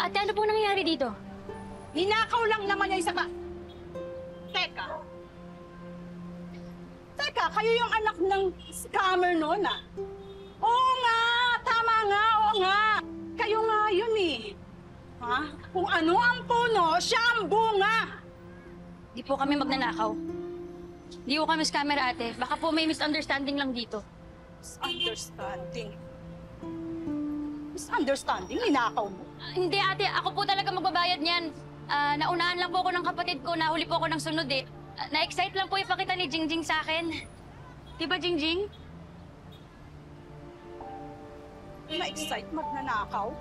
Ate, ano po nangyayari dito? Ninakaw lang naman yung isa ka. Teka. Teka, kayo yung anak ng scammer noon, ah. Oo nga, tama nga, oo nga. Kayo nga yun eh. Ha? Kung ano ang puno, siya ang bunga. Di po kami magnanakaw. Di po kami scammer, ate. Baka po may misunderstanding lang dito. Misunderstanding. Misunderstanding? Ninakaw mo? Hindi, ate. Ako po talaga magbabayad niyan. Naunahan lang po ako ng kapatid ko. Nahuli po ako ng sunod eh. Na-excite lang po ipakita ni Jingjing sa akin. Di ba, Jingjing? Na-excite magnanakaw?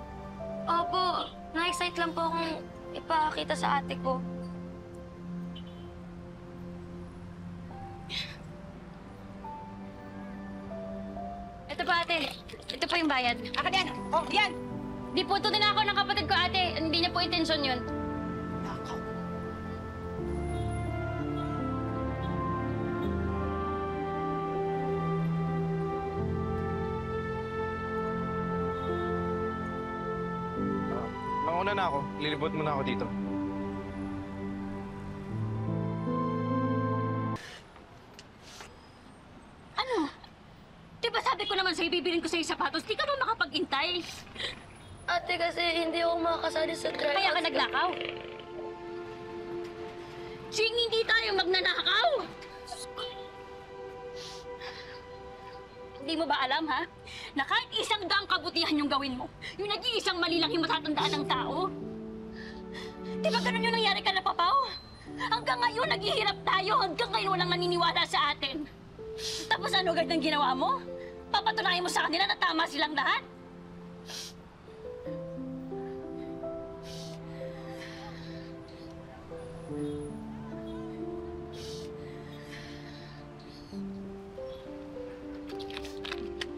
Opo. Na-excite lang po akong ipakita sa ate ko. Ito po, ate. Ito po yung bayad. Akin yan! Oh, yan! Di po ito ako ng kapatid ko, ate. Hindi niya po intensyon yun. Nakaw. Mauna na ako. Lilibot muna ako dito. Ano? Di ba sabi ko naman sa'yo, bibilin ko sa'yo sapatos, di ka ba makapag-intay? Ate, kasi hindi ako makakasali sa tryouts. Kaya ka naglakaw? Ching, hindi tayo magnanakaw! Hindi mo ba alam, ha? Na kahit isang daang kabutihan yung gawin mo, yung nag-iisang mali lang yung matatandaan ng tao. Di ba ganun yung nangyari ka na, Papaw? Hanggang ngayon, naghihirap tayo. Hanggang ngayon, walang naniniwala sa atin. Tapos ano agad ang ginawa mo? Papatunayan mo sa kanila na tama silang lahat?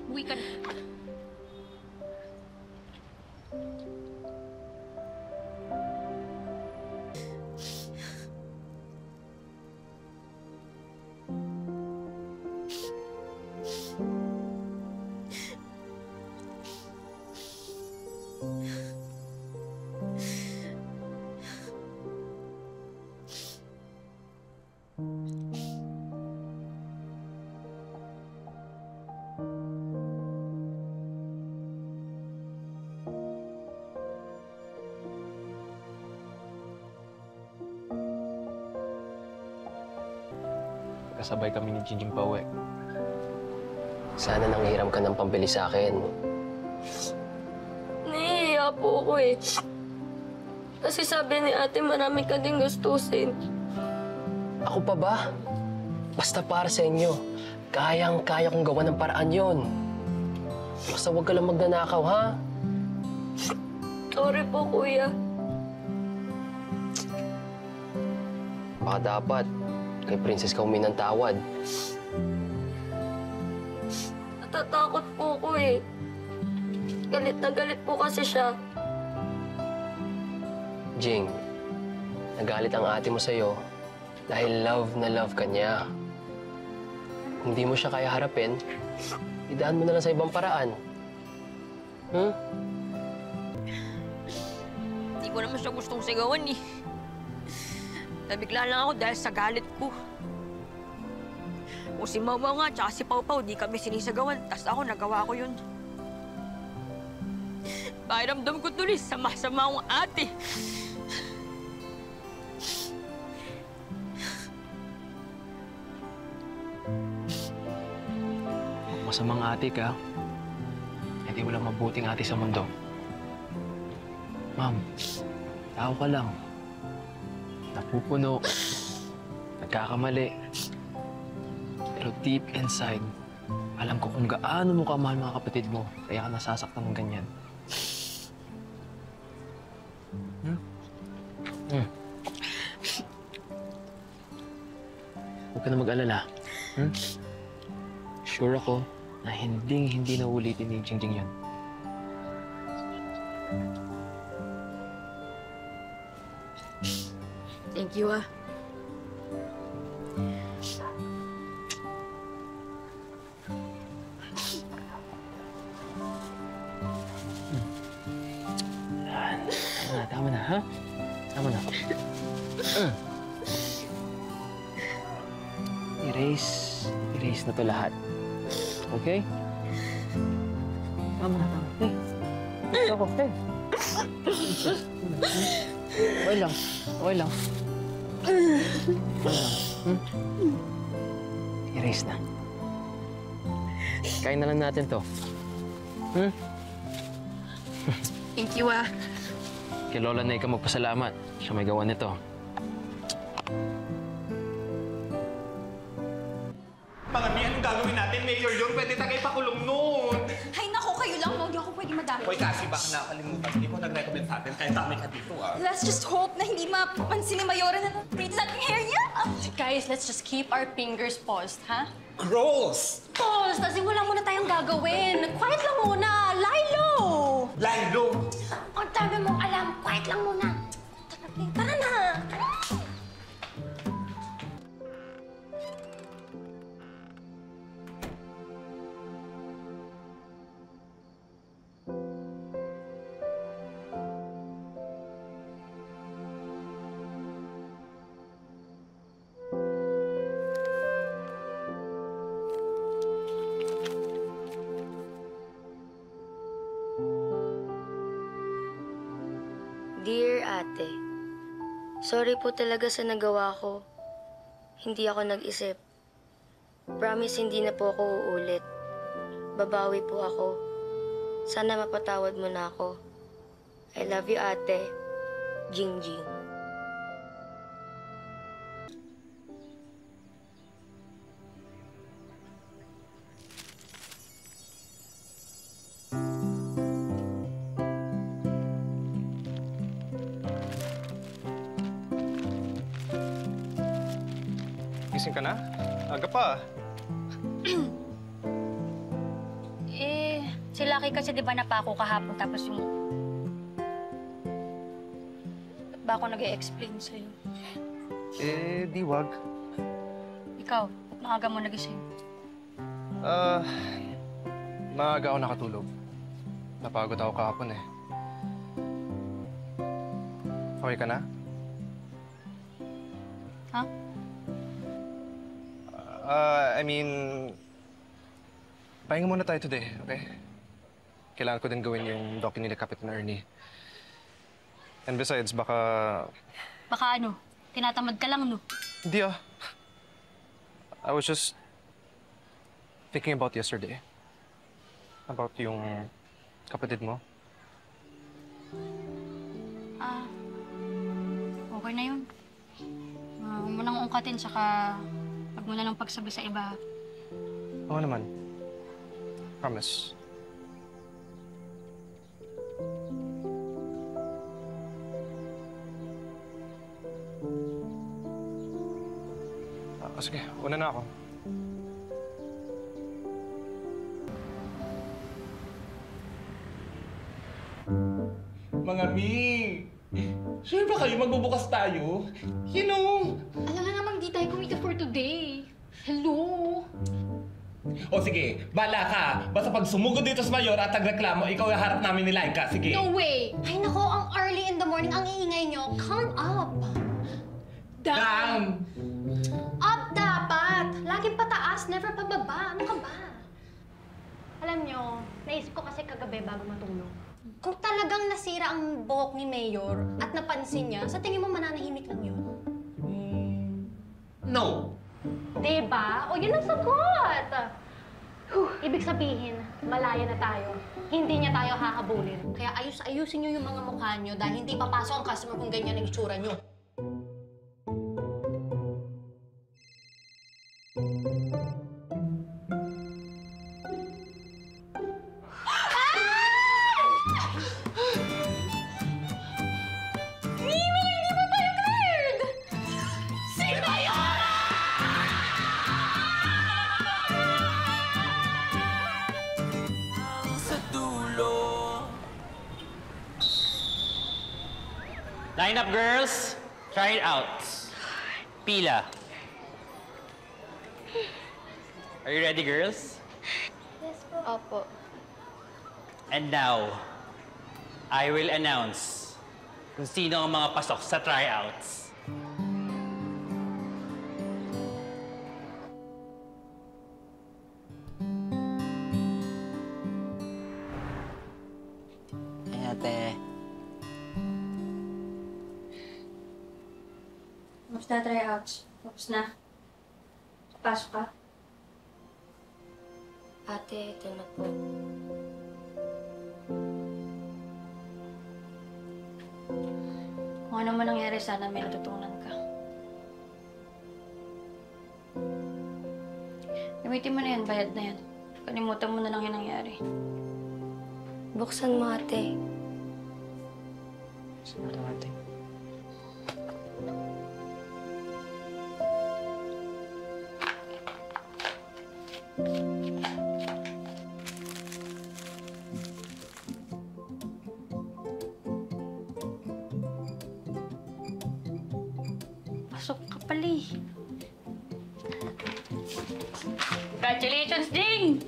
Uwi ka na. Kasabay kami ni Jingjing pauwi. Sana nanghiram ka ng pambili sa akin. Nahihiya po ako eh. Kasi sabi ni ate marami ka din gastusin. Ako pa ba? Basta para sa inyo. Kayang-kaya kong gawa ng paraan yon. Basta huwag ka lang magnanakaw, ha? Sorry po, kuya. Baka dapat kay Princess ka humingi ng tawad. Natatakot po ko eh. Galit na galit po kasi siya. Jing, nagalit ang ate mo sa'yo dahil love na love ka niya. Kung di mo siya kaya harapin, idaan mo na lang sa ibang paraan. Hindi ko naman siya gustong sigawan eh. Nabigla lang ako dahil sa galit ko. O si Mama nga, tsaka si Pau Pau, di kami sinisagawan. Tas ako, nagawa ko yun. Pakiramdam ko tuloy, sama-sama akong ate. Masamang ate ka. Hindi wala mabuting ate sa mundo. Ma'am, tao ka lang. Napupuno. Nagkakamali. Pero deep inside, alam ko kung gaano mo kamahal mga kapatid mo, kaya ka nasasaktan ng ganyan. Huwag ka na mag-alala. Sure ako na hindi na ulitin ni Jingjing yun. Thank you, ah. ha? Tama na. Erase na to lahat. Okay? Tama na, tama. Hey. Ako, hey. Okay lang. Okay lang. Okay lang. Erase na. Kain na lang natin to. Thank you, ah. Kay Lola na ikaw magpasalamat. Siya may gawa nito. Mga Mi, anong gagawin natin? Mayor yun, pwede tayo ipakulong noon. Ay, naku, kayo lang. Hindi ako pwede madami. Hoy, kasi baka nakalimutan. Hindi ko nag-recommend sa atin. Kaya dami ka dito, ah. Let's just hope na hindi mapansin ni Mayora na pretty that hair niya. Guys, let's just keep our fingers paused, ha? Gross! Pause! Kasi wala muna tayong gagawin. Quiet lang muna. Lie low! Lilo! Ang dami mong alam. Quiet lang muna. Tara na! Dear Ate, sorry po talaga sa nagawa ko. Hindi ako nag-isip. Promise hindi na po ako uulit. Babawi po ako. Sana mapatawad mo na ako. I love you, Ate. Jingjing. Gising ka na? Aga pa. Si Lucky kasi di ba napako kahapon tapos yung... Ba't ba ako nag-e-explain sa'yo? Di wag. Ikaw, ba't maaga mo nagising? Maaga ako nakatulog. Napagod ako kahapon eh. Okay ka na? Ha? I mean... Pahinga muna tayo today, okay? Kailangan ko din gawin yung docu nila Kapitan Ernie. And besides, baka... Baka ano, tinatamad ka lang, no? Hindi ah. I was just thinking about yesterday. About yung kapatid mo. Okay na yun. Huwag mo nang ungkatin, saka huwag mo na nang pagsabi sa iba. Oo naman. Promise. Sige, una na ako. Mga Mi! Sure ba kayo magbubukas tayo? You know! Alam nga namang di tayo kumita for today. Hello? O sige, bala ka. Basta pag sumugod dito sa Mayor at nagreklamo, ikaw yung harap namin ni Laika. Sige. No way! Ay nako, ang early in the morning, ang iingay nyo. Calm up! Down! Up dapat! Laging pataas, never pababa. Ano ka ba? Alam nyo, naisip ko kasi kagabi bago matulog. Kung talagang nasira ang buhok ni Mayor at napansin niya, sa tingin mo mananahimik lang yun? No! Diba? O yun ang sagot! Ibig sabihin, malaya na tayo. Hindi niya tayo hahabulin. Kaya ayusin niyo yung mga mukha niyo dahil hindi papasok ang customer kung ganyan ang itsura niyo. Line up, girls. Try it out. Pila. Are you ready, girls? Yes po. Opo. And now, I will announce kung sino ang mga pasok sa tryouts. Ay, ate. Tapos na tryouts. Tapos na. Pasok ka. Ate, ito na po. Kung ano man nangyari, sana may natutunan ka. Gamitin mo na yan, bayad na yan. Kalimutan mo na lang yung nangyari. Buksan mo, ate. Buksan mo lang, ate. Pasok ka pala eh. Congratulations, Ding!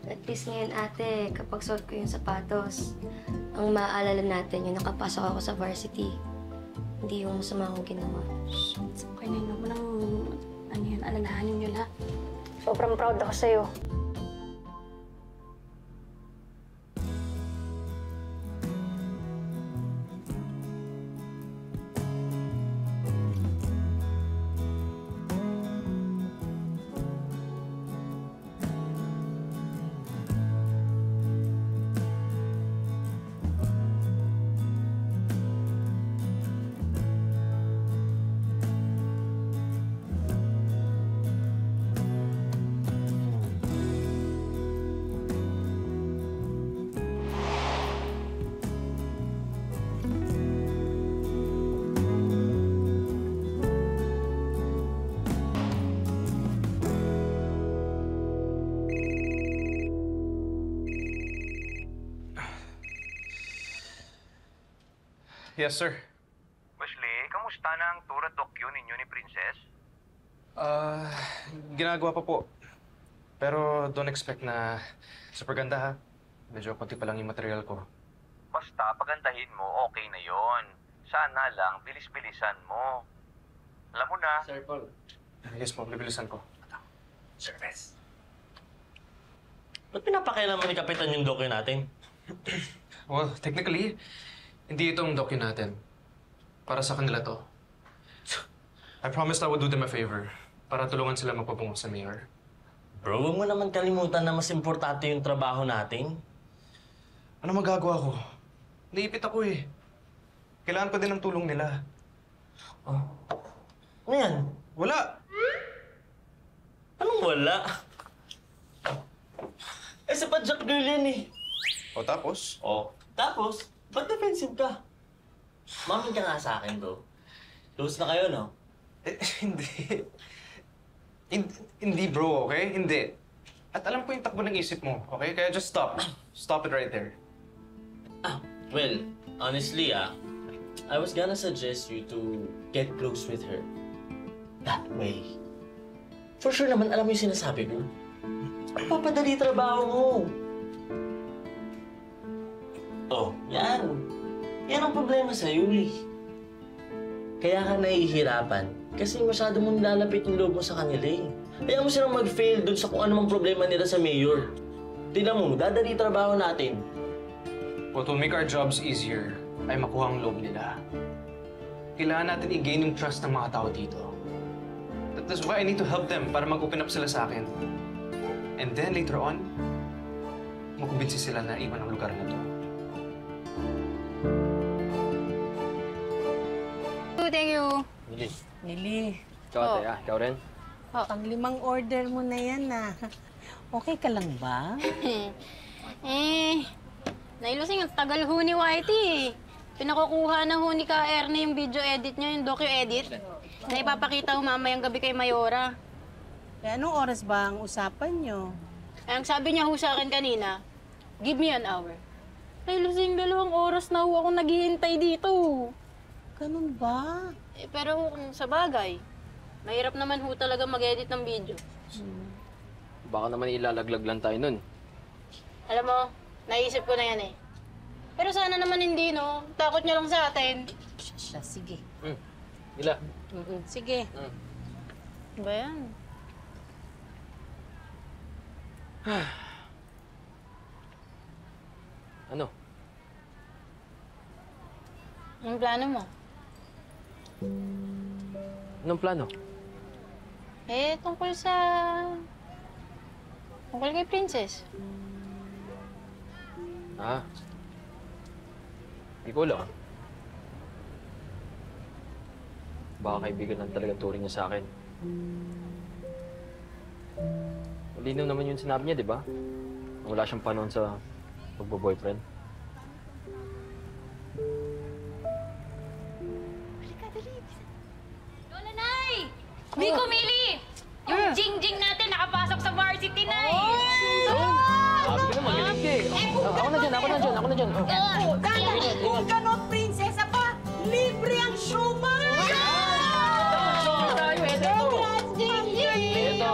At least ngayon, ate, kapag suot ko yung sapatos, ang maaalala natin yung nakapasok ako sa varsity. Hindi yung masama akong ginawa. Shh, okay na yun. Walang, ano yun, alalahanin yun, ha? Sobrang proud ako sa'yo. Yes, sir. Wesley, kamusta na ang tour at docu ninyo ni Princess? Ginagawa pa po. Pero don't expect na super ganda, ha? Medyo konti pa lang yung material ko. Basta, pagandahin mo, okay na yon. Sana lang, bilis-bilisan mo. Alam mo na. Sir Paul. Yes po, bibilisan ko. Service. Ba't pinapakailaman ni Kapitan yung docu natin? Well, technically, hindi itong docu natin. Para sa kanila to. I promised I would do them a favor para tulungan sila magpapungo sa mayor. Bro, huwag mo naman kalimutan na mas importante yung trabaho natin. Ano magagawa ko? Naipit ako eh. Kailangan ko din ng tulong nila. Oh. Ano yan? Wala! Anong wala? Eh, sa padjak girl yan eh. O tapos? Oh, tapos, ba't defensive ka? Mamin ka nga sa akin, bro. Close na kayo, no? Eh, hindi. Hindi, bro, okay? Hindi. At alam ko yung takbo ng isip mo, okay? Kaya just stop. Stop it right there. Well, honestly, I was gonna suggest you to get close with her. That way. For sure naman, alam mo yung sinasabi ko. Papadali trabaho mo. Oh, yan. Yan ang problema sa Yuli. Kaya ka nahihirapan kasi masyado mo nilalapit yung loob mo sa kanila eh. Kaya mo silang mag-fail dun sa kung anumang problema nila sa mayor. Tignan mo, dadali trabaho natin. What will make our jobs easier ay makuha ang loob nila. Kailangan natin i-gain yung trust ng mga tao dito. That's why I need to help them para mag-open up sila sa akin. And then later on, makumbinsi sila na iwan ang lugar na to. Thank you. Nili, Ikaw, ate, ikaw rin? pang-limang order mo na yan, Okay ka lang ba? Nailusing ang tagal ho ni Whitey eh. Pinakukuha na ho ni Ka Erne yung video edit niya, yung docu-edit. Na ipapakita ho mamayang gabi kay Mayora. Anong oras ba ang usapan nyo? Ang sabi niya ho sa akin kanina, give me an hour. Nailusing 2 oras na ho ako naghihintay dito. Ganun ba? Pero kung sa bagay, mahirap naman ho talaga mag-edit ng video. Baka naman ilalaglag lang tayo nun. Alam mo, naisip ko na yan eh. Pero sana naman hindi, no? Takot niyo lang sa atin. Siya, sige. Ila. Sige. Ano ba yan? Ano? Anong plano mo? Anong plano? Tungkol sa... Tungkol kay Princess. Hindi ko alam. Baka kaibigan lang talaga turing niya sa akin. Malinaw naman yung sinabi niya, di ba? Wala siyang panahon sa pagbo-boyfriend. Lola Nay! Miko, Mili! Yung Jing-Jing natin nakapasok sa varsity, Nay! Sabi ko na, magaling ka eh. Ako na dyan. Kung ganon, prinsesa pa, libre ang shumai! Congrats, Jing-Jing! Ito.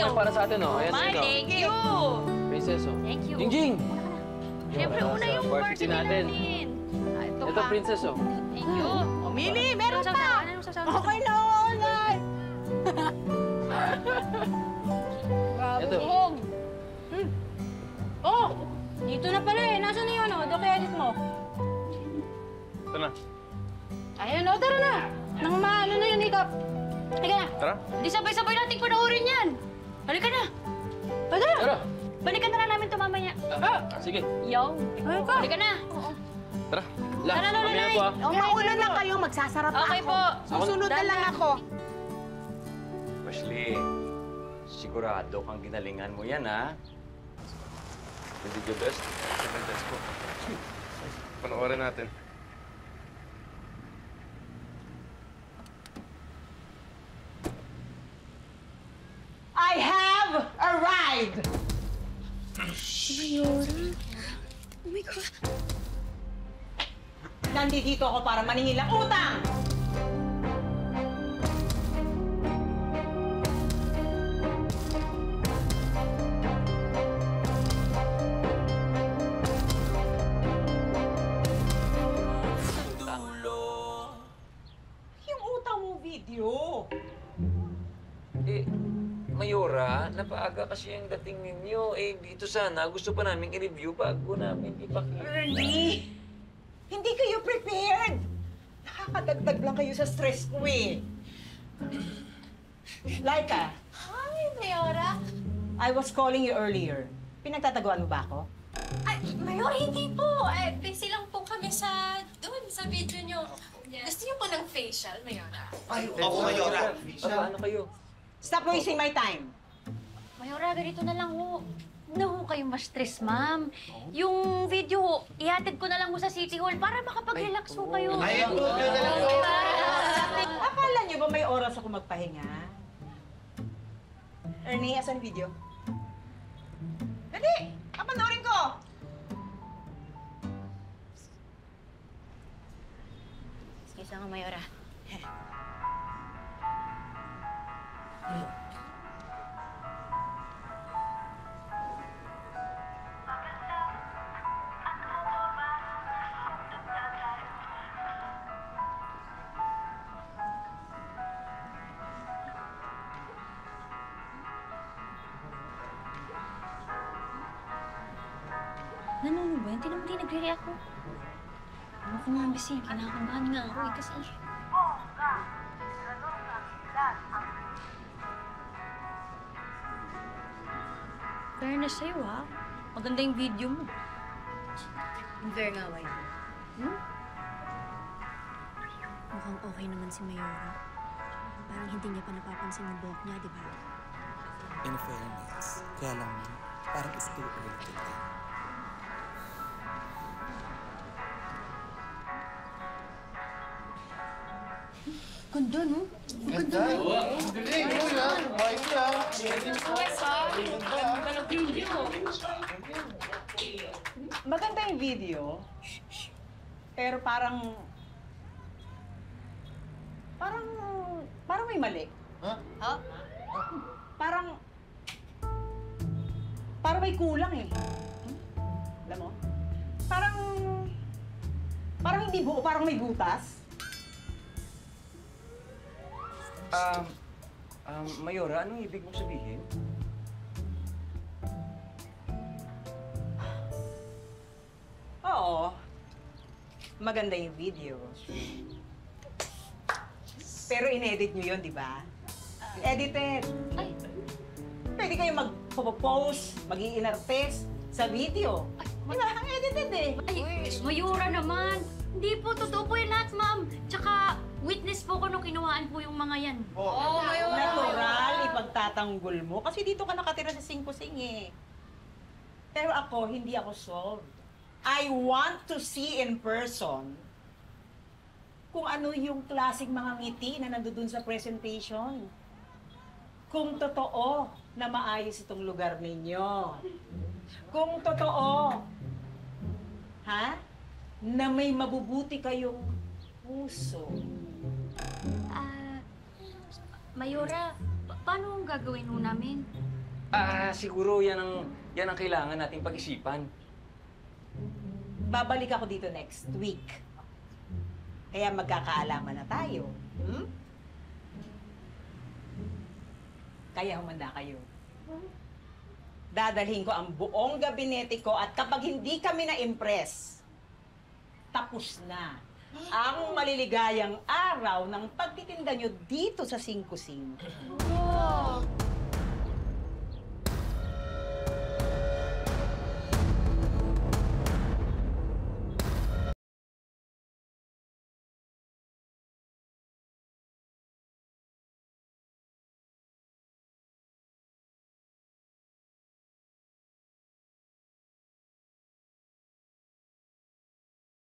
Show para sa atin, Ayan, Ma, ito. thank you! Princess, Thank you. Jing-Jing! Siyempre, una yung varsity natin. Ito, princess, Thank you. Mili, meron pa! Okay na, Olay! Ito. Oh! Dito na pala Nasaan na yun, Doc, edit mo. Ito na. Ayun, tara na. Nang maano na yun, Hikap. Halika na. Tara. Di sabay-sabay natin panoorin yan. Halika na. Tara! Balikan na lang namin ito mamaya. Sige. Yo. Halika na. Tara. Tara, Lola mamaya Nay. po, O, mauna na kayo, magsasarap pa Okay ako. po. Susunod na lang ako. Ashley, sigurado kang ginalingan mo yan, ha? You did your best. Your best po. Panoorin natin. I have arrived! Nandito ako para maningil ng utang! Yung utang mo video. Mayora, napaaga kasi ang dating ninyo. Dito sana, gusto pa namin i-review bago namin ipakita. Ernie! Hindi kayo prepared! Nakakadagdag lang kayo sa stress ko eh. Laika, Hi, Mayora. I was calling you earlier. Pinagtataguan mo ba ako? Ay, Mayora, hindi po. Busy lang po kami sa video nyo. Gusto niyo po ng facial, Mayora? Paano kayo? Stop wasting my time. Mayora, ganito na lang ho. Huwag na ho kayo ma-stress, ma'am. Yung video ho, ihatid ko na lang ho sa City Hall para makapag-relax ho kayo. Akala niyo ba may oras ako magpahinga? Ernie, asan video? Dali! Kapanoorin ko! Sige, sa Mayora. Nanonood ba? Hindi naman din nagre-react ko. Ano ko nga, Bisi? Kinakabahan nga ako eh, kasi... Fairness sa'yo, ha? Maganda yung video mo. Fair nga, Wai. Mukhang okay naman si Mayora. Parang hindi niya pa napapansin yung buhok niya, di ba? In fairness, kaya lang, parang it's too early to tell. Ganda, no? Ganda. Ang galing. White lang. Maganda yung video, pero parang may mali. Ha? Huh? Parang may kulang eh. Alam mo? Parang hindi buo, parang may butas. Mayora, anong ibig mong sabihin? Oo. Maganda yung video. Pero in-edit nyo yun, di ba? Edited. Pwede kayo mag-post, mag-i-inartist sa video. Di ba? Ang edited eh. Ay, Mayora naman. Hindi po, totoo po yung lahat, ma'am. Tsaka, witness po ko nung kinuhaan po yung mga yan. Natural, ipagtatanggol mo. Kasi dito ka nakatira sa Singkusing eh. Pero ako, hindi ako solved. I want to see in person kung ano yung klaseng mga ngiti na nandoon sa presentation. Kung totoo na maayos itong lugar ninyo. Kung totoo, na may mabubuti kayong puso. Mayora, paano ang gagawin ho namin? Siguro yan ang kailangan nating pag-isipan. Babalik ako dito next week. Kaya magkakaalaman na tayo. Kaya humanda kayo. Dadalhin ko ang buong gabinete ko at kapag hindi kami na-impress, tapos na ang maliligayang araw ng pagtitinda nyo dito sa Singkusing. Oh.